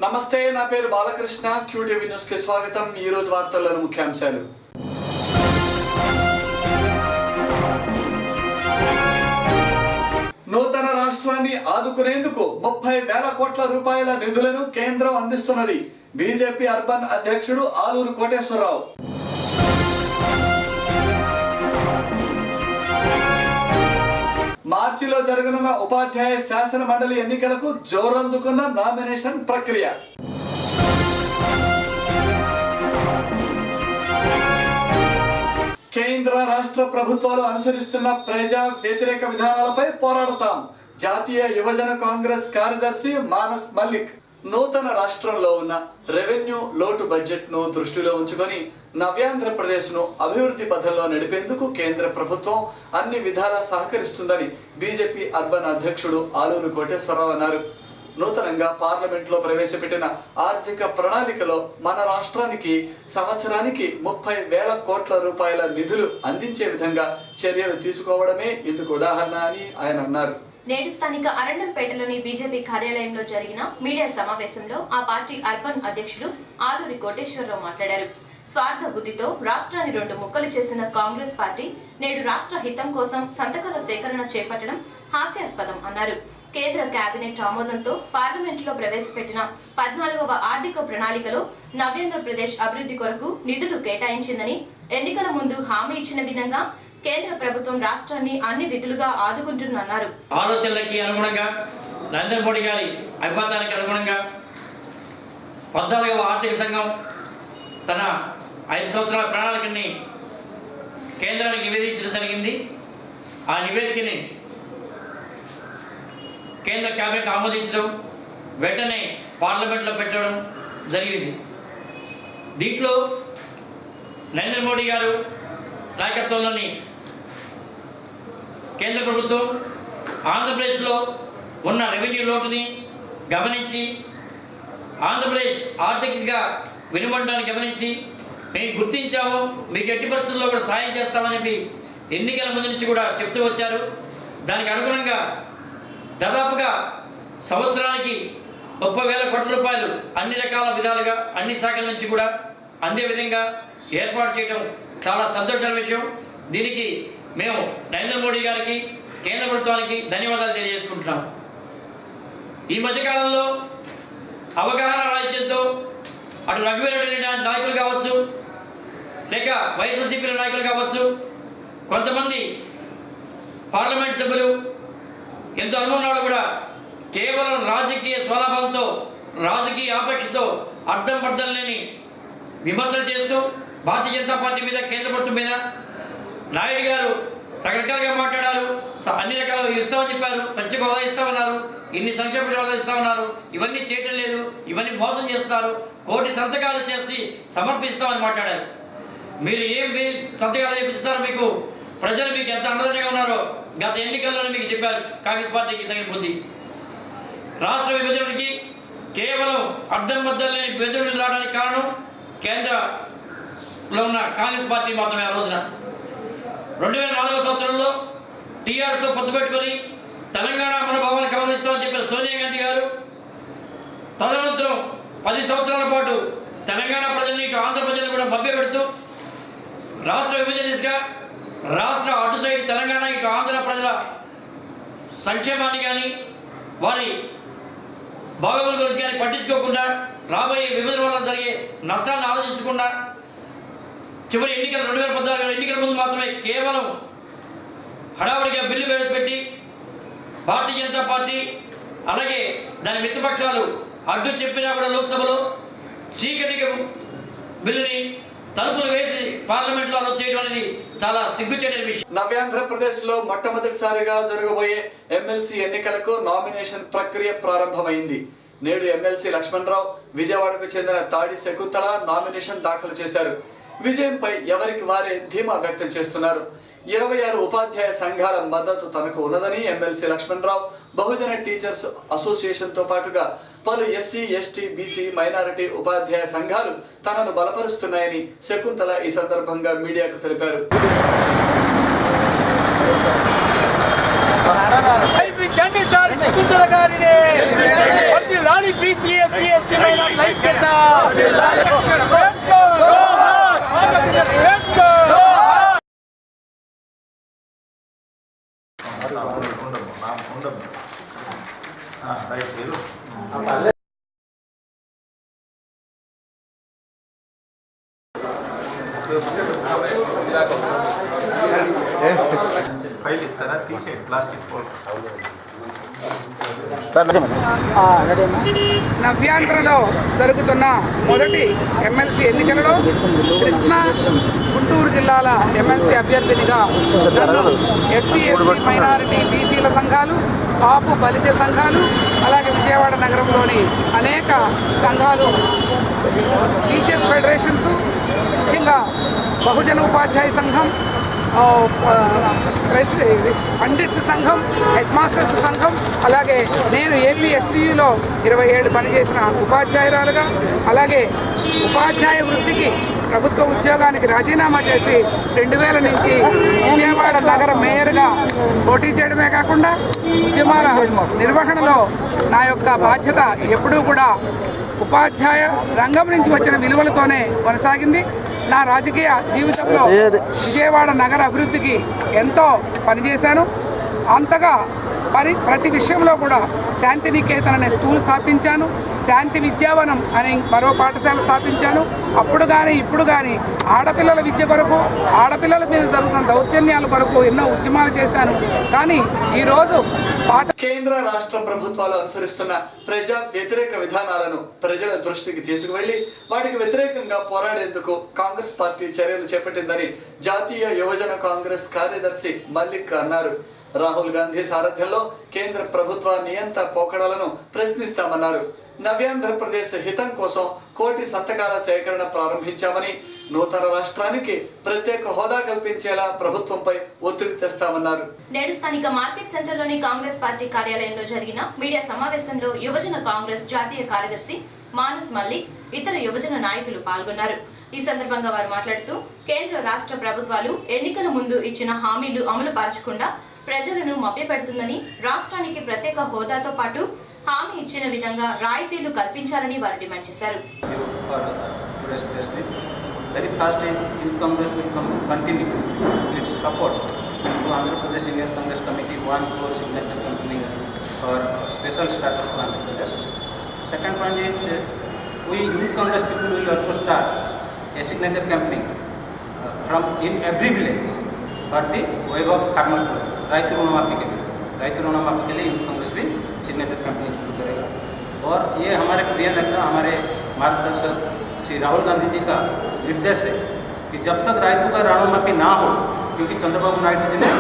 నమస్తే, నా పేరు బాలకృష్ణ. క్యూటీవీ న్యూస్ కి స్వాగతం. ఈ రోజు వార్తల్లోని ముఖ్యాంశాలు. నూతన రాష్ట్రాన్ని ఆదుకునేందుకు 30,000 కోట్ల రూపాయల నిధులను కేంద్రం అందిస్తున్నది. బీజేపీ అర్బన్ అధ్యక్షుడు ఆలూరు కోటేశ్వరరావు. మార్చిలో జరగనున్న ఉపాధ్యాయ శాసన మండలి ఎన్నికలకు జోరందుకున్న నామినేషన్ ప్రక్రియ. కేంద్ర రాష్ట్ర ప్రభుత్వాలు అనుసరిస్తున్న ప్రజా వ్యతిరేక విధానాలపై పోరాడతాం. జాతీయ యువజన కాంగ్రెస్ కార్యదర్శి మానస్ మల్లిక్. నూతన రాష్ట్రంలో ఉన్న రెవెన్యూ లోటు బడ్జెట్ ను దృష్టిలో ఉంచుకొని నవ్యాంధ్రప్రదేశ్ ను అభివృద్ధి పథంలో నడిపేందుకు కేంద్ర ప్రభుత్వం అన్ని విధాలా సహకరిస్తుందని బీజేపీ అర్బన్ అధ్యక్షుడు ఆలూరు కోటేశ్వరరావు అన్నారు. నూతనంగా పార్లమెంట్ లో ప్రవేశపెట్టిన ఆర్థిక ప్రణాళికలో మన రాష్ట్రానికి సంవత్సరానికి 30,000 కోట్ల రూపాయల నిధులు అందించే విధంగా చర్యలు తీసుకోవడమే ఇందుకు ఉదాహరణ అని ఆయన అన్నారు. నేడు స్థానిక అరండల్పేటలోని బీజేపీ కార్యాలయంలో జరిగిన మీడియా సమావేశంలో ఆ పార్టీ అర్బన్ అధ్యక్షుడు ఆలూరి కోటేశ్వరరావు మాట్లాడారు. స్వార్థ బుద్ధితో రాష్ట్రాన్ని 2 ముక్కలు చేసిన కాంగ్రెస్ పార్టీ నేడు రాష్ట్ర హితం కోసం సంతకాల సేకరణ చేపట్టడం హాస్యాస్పదం అన్నారు. కేంద్ర కేబినెట్ ఆమోదంతో పార్లమెంట్ లో ప్రవేశపెట్టిన 14వ ఆర్థిక ప్రణాళికలో నవ్యాంధ్రప్రదేశ్ అభివృద్ధి కొరకు నిధులు కేటాయించిందని, ఎన్నికల ముందు హామీ ఇచ్చిన విధంగా కేంద్ర ప్రభుత్వం రాష్ట్రాన్ని అన్ని విధులుగా ఆదుకుంటున్నారు. ఆలోచనలకి అనుగుణంగా నరేంద్ర మోడీ గారి అభిమతానికి అనుగుణంగా 14వ ఆర్థిక సంఘం తన 5 సంవత్సరాల ప్రణాళికని కేంద్రానికి నివేదించడం జరిగింది. ఆ నివేదికని కేంద్ర కేబినెట్ ఆమోదించడం, వెంటనే పార్లమెంట్లో పెట్టడం జరిగింది. దీంట్లో నరేంద్ర మోడీ గారు నాయకత్వంలోని కేంద్ర ప్రభుత్వం ఆంధ్రప్రదేశ్లో ఉన్న రెవెన్యూ లోటుని గమనించి, ఆంధ్రప్రదేశ్ ఆర్థికంగా వెనుబంటాన్ని గమనించి మేము గుర్తించాము, మీకు ఎట్టి పరిస్థితుల్లో కూడా సాయం చేస్తామని ఎన్నికల ముందు నుంచి కూడా చెప్తూ వచ్చారు. దానికి అనుగుణంగా దాదాపుగా సంవత్సరానికి 30,000 కోట్ల రూపాయలు అన్ని రకాల విధాలుగా అన్ని శాఖల నుంచి కూడా అందే విధంగా ఏర్పాటు చేయడం చాలా సంతోషమైన విషయం. దీనికి మేము నరేంద్ర మోడీ గారికి, కేంద్ర ప్రభుత్వానికి ధన్యవాదాలు తెలియజేసుకుంటున్నాం. ఈ మధ్యకాలంలో అవగాహన రాజ్యంతో అటు రఘువీరెడ్డి నాయకులు కావచ్చు, లేక వైఎస్ఆర్సీపీ నాయకులు కావచ్చు, కొంతమంది పార్లమెంట్ సభ్యులు ఎంతో అనుభవం కూడా కేవలం రాజకీయ స్వలాభంతో, రాజకీయ ఆపేక్షతో అర్థం పర్థం లేని విమర్శలు చేస్తూ భారతీయ జనతా పార్టీ మీద, కేంద్ర ప్రభుత్వం మీద నాయుడు గారు రకరకాలుగా మాట్లాడారు. అన్ని రకాల ఇస్తామని చెప్పారు, ప్రత్యేక హోదా ఇస్తామన్నారు, ఇన్ని సంక్షేమ హోదా ఇస్తామన్నారు. ఇవన్నీ చేయటం లేదు, ఇవన్నీ మోసం చేస్తున్నారు, 1 కోటి సంతకాలు చేసి సమర్పిస్తామని మాట్లాడారు. మీరు సంతకాలు చేపిస్తారో మీకు ప్రజలు మీకు ఎంత అండదండగా ఉన్నారో గత ఎన్నికల్లోనే మీకు చెప్పారు. కాంగ్రెస్ పార్టీకి తగిన బుద్ధి. రాష్ట్ర విభజనకి కేవలం అర్థం బద్దం లేని విభజనలు రావడానికి కారణం కేంద్రంలో ఉన్న కాంగ్రెస్ పార్టీ మాత్రమే. ఆ రోజున 2004 సంవత్సరంలో టీఆర్ఎస్తో పొత్తు పెట్టుకొని తెలంగాణ మనోభావాన్ని గమనిస్తామని చెప్పిన సోనియా గాంధీ గారు తదనంతరం 10 సంవత్సరాల పాటు తెలంగాణ ప్రజల్ని, ఇటు ఆంధ్ర ప్రజల్ని కూడా మభ్యపెడుతూ రాష్ట్ర విభజన దిశగా రాష్ట్ర అటు సైడ్ తెలంగాణ, ఇటు ఆంధ్ర ప్రజల సంక్షేమాన్ని కానీ వారి బాగోగుల గురించి కానీ పట్టించుకోకుండా, రాబోయే విభజన వల్ల జరిగే నష్టాలను ఆలోచించకుండా చివరి ఎన్నికలు 2014 ఎన్నికల ముందు మాత్రమే కేవలం హడావుడిగా బిల్లు ప్రవేశపెట్టి భారతీయ జనతా పార్టీ అలాగే దాని మిత్రపక్షాలు అడ్డు చెప్పినా కూడా లోక్సభలో చీకటిగా బిల్లుని తలుపులు వేసి పార్లమెంట్లో అలో చేయడం అనేది చాలా సిగ్గుచేటైన విషయం. నవ్యాంధ్రప్రదేశ్ లో మొట్టమొదటిసారిగా జరగబోయే ఎమ్మెల్సీ ఎన్నికలకు నామినేషన్ ప్రక్రియ ప్రారంభమైంది. నేడు ఎమ్మెల్సీ లక్ష్మణరావు, విజయవాడకు చెందిన తాడి శకుంతల నామినేషన్ దాఖలు చేశారు. విజయంపై ఎవరికి వారే ధీమా వ్యక్తం చేస్తున్నారు. 26 ఉపాధ్యాయ సంఘాల మద్దతు తనకు ఉన్నదని ఎమ్మెల్సీ లక్ష్మణరావు బహుజన టీచర్స్ అసోసియేషన్ తో పాటుగా పలు ఎస్సీ, ఎస్టీ, బీసీ, మైనారిటీ ఉపాధ్యాయ సంఘాలు తనను బలపరుస్తున్నాయని శకుంతల ఈ సందర్భంగా మీడియాకు తెలిపారు. శకుంతల గారిని BC, SC, ST ఫైల్ ఇస్తారా తీసే ప్లాస్టిక్ నవ్యాంధ్రలో జరుగుతున్న మొదటి ఎమ్మెల్సీ ఎన్నికలలో కృష్ణా గుంటూరు జిల్లాల ఎమ్మెల్సీ అభ్యర్థినిగా నన్ను ఎస్సీ ఎస్టీ మైనారిటీ బీసీల సంఘాలు కాపు బలిజ సంఘాలు అలాగే విజయవాడ నగరంలోని అనేక సంఘాలు టీచర్స్ ఫెడరేషన్స్ ముఖ్యంగా బహుజన ఉపాధ్యాయ సంఘం పండిట్స్ సంఘం హెడ్ మాస్టర్స్ సంఘం అలాగే నేను ఏపీ ఎస్టీయూలో 20 ఏళ్ళు పనిచేసిన ఉపాధ్యాయురాలుగా అలాగే ఉపాధ్యాయ వృత్తికి ప్రభుత్వ ఉద్యోగానికి రాజీనామా చేసి 2000 నుంచి విజయవాడ నగర మేయర్గా పోటీ చేయడమే కాకుండా ఉద్యమాల నిర్వహణలో నా యొక్క బాధ్యత ఎప్పుడూ కూడా ఉపాధ్యాయ రంగం నుంచి వచ్చిన విలువలతోనే కొనసాగింది. నా రాజకీయ జీవితంలో విజయవాడ నగర అభివృద్ధికి ఎంతో పనిచేశాను. అంతగా ప్రతి విషయంలో కూడా శాంతినికేతన్ అనే స్కూల్ స్థాపించాను, శాంతి విద్యావనం అనే మరో పాఠశాల స్థాపించాను. అప్పుడు కానీ ఇప్పుడు కానీ ఆడపిల్లల విద్య కొరకు ఆడపిల్లల మీద జరుగుతున్న దౌర్జన్యాల కొరకు ఎన్నో ఉద్యమాలు చేశాను. కానీ ఈరోజు కేంద్ర రాష్ట్ర ప్రభుత్వాలు అనుసరిస్తున్న ప్రజా వ్యతిరేక విధానాలను ప్రజల దృష్టికి తీసుకువెళ్లి వాటికి వ్యతిరేకంగా పోరాడేందుకు కాంగ్రెస్ పార్టీ చర్యలు చేపట్టిందని జాతీయ యువజన కాంగ్రెస్ కార్యదర్శి మల్లిక్ అన్నారు. రాహుల్ గాంధీ సారథ్యంలో కేంద్ర ప్రభుత్వ నియంత పోకడలను ప్రశ్నిస్తామన్నారు. నవ్యాంధ్రప్రదేశ్ హితం కోసం 1 కోటి సంతకాల సేకరణ ప్రారంభించామని, నూతన రాష్ట్రానికి ప్రత్యేక హోదా కల్పించేలా ప్రభుత్వంపై ఒత్తిడి తెస్తామన్నారు. నేడు స్థానిక మార్కెట్ సెంటర్లోని కాంగ్రెస్ పార్టీ కార్యాలయంలో జరిగిన మీడియా సమావేశంలో యువజన కాంగ్రెస్ జాతీయ కార్యదర్శి మానస్ మల్లిక్, ఇతర యువజన నాయకులు పాల్గొన్నారు. ఈ సందర్భంగా వారు మాట్లాడుతూ కేంద్ర రాష్ట్ర ప్రభుత్వాలు ఎన్నికల ముందు ఇచ్చిన హామీలు అమలు పరచకుండా ప్రజలను మభ్యపెడుతుందని, రాష్ట్రానికి ప్రత్యేక హోదాతో పాటు హామీ ఇచ్చిన విధంగా రాయితీలు కల్పించాలని వారు డిమాండ్ చేశారు. Very fast Youth Congress will continue its support to Andhra Pradesh Indian Congress Committee 1 crore signature campaign for special status to Andhra Pradesh. Second point is we Youth Congress people will also start a signature campaign from in every village for the Vaibhav farmers group. Raitu Runamafi के लिए youth Congress भी signature campaigning शुरू करेगा. और ये हमारे प्रिय नेता हमारे मार्गदर्शक श्री राहुल गांधी जी का निर्देश है कि जब तक रायतू का ऋणमाफी ना हो, क्योंकि चंद्रबाबू नायडू जी ने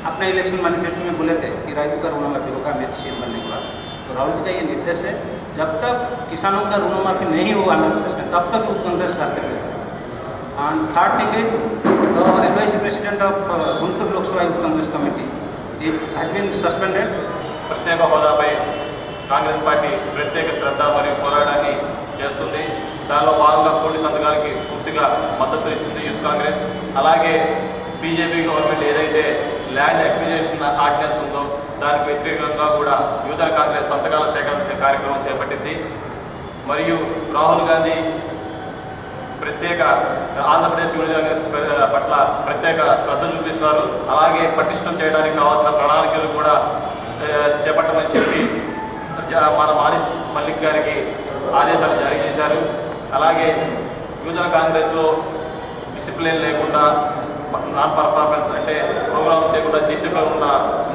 अपने इलेक्शन मैनिफेस्टो में बोले थे कि रायतू का ऋणमाफी होगा मेरे सीएम बनने के बाद. तो राहुल जी का ये निर्देश है जब तक किसानों का ऋणमाफी नहीं होगा आंध्र प्रदेश में, तब तक यूथ कांग्रेस रास्ते पे है. And third thing is advice president of Guntur Lok Sabha youth Congress committee it has been suspended. ప్రత్యేక హోదాపై కాంగ్రెస్ పార్టీ ప్రత్యేక శ్రద్ధ మరియు పోరాటాన్ని చేస్తుంది. దానిలో భాగంగా 1 కోటి సంతకాలకి పూర్తిగా మద్దతు ఇస్తుంది యూత్ కాంగ్రెస్. అలాగే బీజేపీ గవర్నమెంట్ ఏదైతే ల్యాండ్ అక్విజిషన్ ఆర్డినెన్స్ ఉందో దానికి వ్యతిరేకంగా కూడా యువజన కాంగ్రెస్ సంతకాల సేకరణ కార్యక్రమం చేపట్టింది. మరియు రాహుల్ గాంధీ ప్రత్యేక ఆంధ్రప్రదేశ్ యువజన కాంగ్రెస్ పట్ల ప్రత్యేక శ్రద్ధ చూపిస్తున్నారు. అలాగే పటిష్టం చేయడానికి కావాల్సిన ప్రణాళికలు కూడా చేపట్టమని చెప్పి మన మానస్ మల్లిక్ గారికి ఆదేశాలు జారీ చేశారు. అలాగే యువజన కాంగ్రెస్లో డిసిప్లిన్ లేకుండా నాన్ పర్ఫార్మెన్స్ అంటే ప్రోగ్రామ్ చేయకుండా డిసిప్లిన్ ఉన్న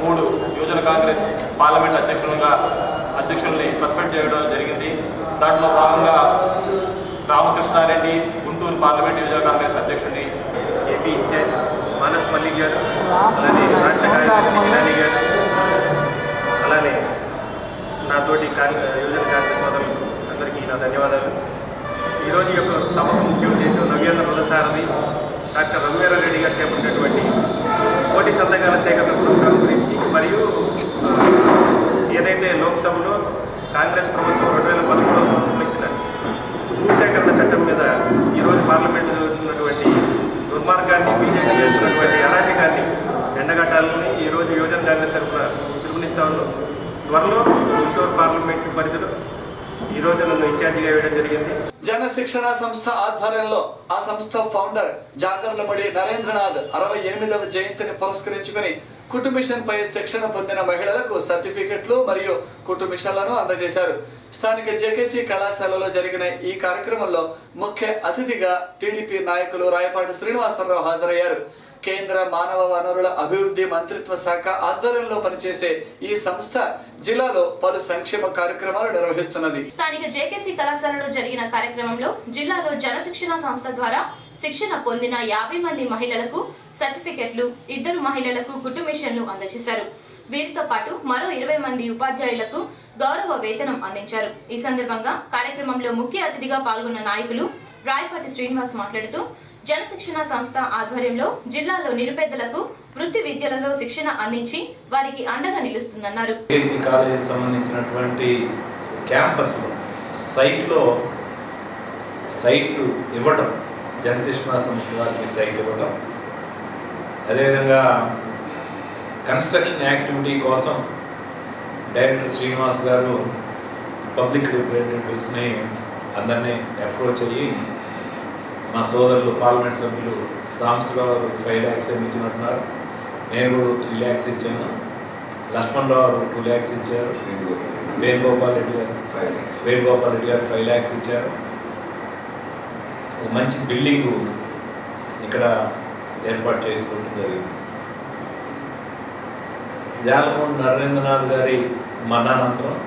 3 యువజన కాంగ్రెస్ పార్లమెంట్ అధ్యక్షుల్ని సస్పెండ్ చేయడం జరిగింది. దాంట్లో భాగంగా రామకృష్ణారెడ్డి గుంటూరు పార్లమెంట్ యువజన కాంగ్రెస్ అధ్యక్షుడిని, ఏపీ ఇన్ఛార్జ్ మానస్ మల్లిక్ గారు, అలానే రాష్ట్ర కార్యదర్శి జిలానీ గారు, అలానే నాతోటి యువజన కాంగ్రెస్ సోదరులకు అందరికీ నా ధన్యవాదాలు. ఈరోజు యొక్క సభకు ముఖ్య ఉద్దేశం నవ్యాంధ్ర రథసారథి డాక్టర్ రఘువీరారెడ్డి గారు చేపట్టినటువంటి 1 కోటి సంతకాల సేకరణ ప్రోగ్రాం గురించి, మరియు ఏదైతే లోక్సభలో కాంగ్రెస్ ప్రభుత్వం 2013వ సంవత్సరంలో ఇచ్చిన భూసేకరణ చట్టం మీద ఈరోజు పార్లమెంట్లో జరుగుతున్నటువంటి దుర్మార్గాన్ని, బీజేపీ చేస్తున్నటువంటి అరాచకాన్ని ఎండగట్టాలని ఈరోజు యువజన కాంగ్రెస్ తరఫున పిలుపునిస్తా ఉన్నాం. త్వరలో గుంటూరు పార్లమెంటు పరిధిలో ఈరోజు నన్ను ఇన్ఛార్జిగా వేయడం జరిగింది. జన శిక్షణ సంస్థ ఆధ్వర్యంలో ఆ సంస్థ ఫౌండర్ జాగర్లమడి నరేంద్రనాథ్ 68వ జయంతిని పురస్కరించుకుని కుటుంబిషన్ పై శిక్షణ పొందిన మహిళలకు సర్టిఫికెట్లు మరియు కుటుంబిషన్లను అందజేశారు. స్థానిక జేకేసీ కళాశాలలో జరిగిన ఈ కార్యక్రమంలో ముఖ్య అతిథిగా టీడీపీ నాయకులు రాయపాటి శ్రీనివాసరావు హాజరయ్యారు. కేంద్ర మానవ వనరుల అభివృద్ధి మంత్రిత్వ శాఖ ఆధ్వర్యంలో పనిచేసే ఈ సంస్థ జిల్లాలో పలు సంక్షేమ కార్యక్రమాలు నిర్వహిస్తున్నది. స్థానిక జేకేసీ కళాశాలలో జరిగిన కార్యక్రమంలో జిల్లాలో జనశిక్షణ సంస్థ ద్వారా శిక్షణ పొందిన 50 మంది మహిళలకు సర్టిఫికెట్లు, 2 మహిళలకు కుటుంబిషన్లు అందజేశారు. వీరితో పాటు మరో 20 మంది ఉపాధ్యాయులకు గౌరవ వేతనం అందించారు. ఈ సందర్భంగా కార్యక్రమంలో ముఖ్య అతిథిగా పాల్గొన్న నాయకులు రాయపాటి శ్రీనివాస్ మాట్లాడుతూ జనశిక్షణ సంస్థ ఆధ్వర్యంలో జిల్లాలో నిరుపేదలకు వృత్తి విద్యలలో శిక్షణ అందించి వారికి అండగా నిలుస్తుందన్నారు. జేకేసీ కాలేజీ సంబంధించినటువంటి క్యాంపస్లో సైట్ ఇవ్వటం, జనశిక్షణ సంస్థ వారికి సైట్ ఇవ్వటం, అదేవిధంగా కన్స్ట్రక్షన్ యాక్టివిటీ కోసం డైరెక్టర్ శ్రీనివాస్ గారు పబ్లిక్ రిప్రజెంటేటివ్స్ని అందరినీ అప్రోచ్ అయ్యి మా సోదరులు పార్లమెంట్ సభ్యులు సాంబశివరావు 5 lakhs ఇచ్చినట్టున్నారు. నేను కూడా 3 lakhs ఇచ్చాను. లక్ష్మణరావు 2 lakhs ఇచ్చారు. వేణుగోపాల్ రెడ్డి గారు 5 lakhs ఇచ్చారు. ఒక మంచి బిల్డింగు ఇక్కడ ఏర్పాటు చేసుకోవడం జరిగింది. జాలమూడి నరేంద్రనాథ్ గారి మరణానంతరం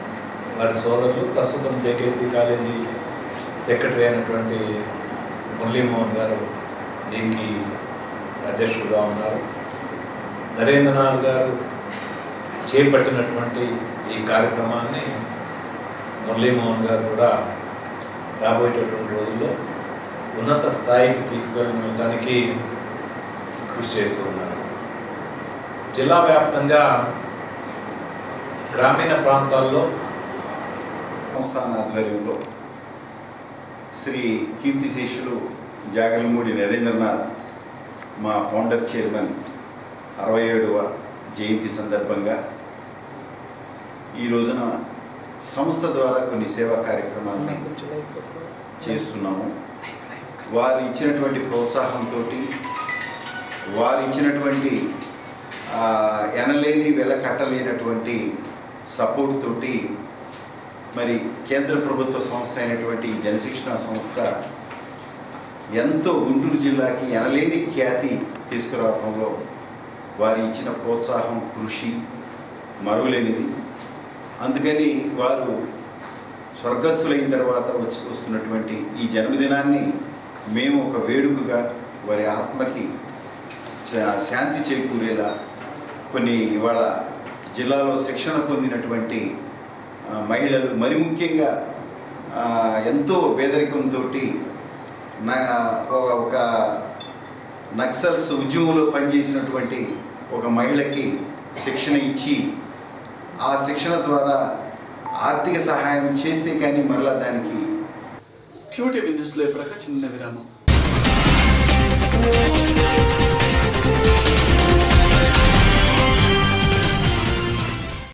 వారి సోదరులు ప్రస్తుతం జేకేసీ కాలేజీ సెక్రటరీ అయినటువంటి మురళీమోహన్ గారు దీనికి అధ్యక్షుడుగా ఉన్నారు. నరేంద్రనాథ్ గారు చేపట్టినటువంటి ఈ కార్యక్రమాన్ని మురళీమోహన్ గారు కూడా రాబోయేటటువంటి రోజుల్లో ఉన్నత స్థాయికి తీసుకెళ్ళడానికి కృషి చేస్తూ ఉన్నారు. జిల్లా వ్యాప్తంగా గ్రామీణ ప్రాంతాల్లో సంస్థాన ఆధ్వర్యంలో శ్రీ కీర్తిశేషులు జాగర్లమూడి నరేంద్రనాథ్ మా ఫౌండర్ చైర్మన్ 67వ జయంతి సందర్భంగా ఈ రోజున సంస్థ ద్వారా కొన్ని సేవా కార్యక్రమాలని చేస్తున్నాము. వారు ఇచ్చినటువంటి ప్రోత్సాహంతో, వారు ఇచ్చినటువంటి ఎనలేని వెల కట్టలేనటువంటి సపోర్ట్ తోటి మరి కేంద్ర ప్రభుత్వ సంస్థ అయినటువంటి జనశిక్షణ సంస్థ ఎంతో గుంటూరు జిల్లాకి ఎనలేని ఖ్యాతి తీసుకురావడంలో వారు ఇచ్చిన ప్రోత్సాహం, కృషి మరువలేనిది. అందుకని వారు స్వర్గస్థులైన తర్వాత వస్తున్నటువంటి ఈ జన్మదినాన్ని మేము ఒక వేడుకగా వారి ఆత్మకి శాంతి చేకూరేలా కొన్ని ఇవాళ జిల్లాలో శిక్షణ పొందినటువంటి మహిళలు, మరి ముఖ్యంగా ఎంతో పేదరికంతో ఒక నక్సల్స్ ఉద్యమంలో పనిచేసినటువంటి ఒక మహిళకి శిక్షణ ఇచ్చి ఆ శిక్షణ ద్వారా ఆర్థిక సహాయం చేస్తే కానీ మరలా దానికి క్యూటీవీ న్యూస్లో ఇప్పటిక చిన్న విరామం.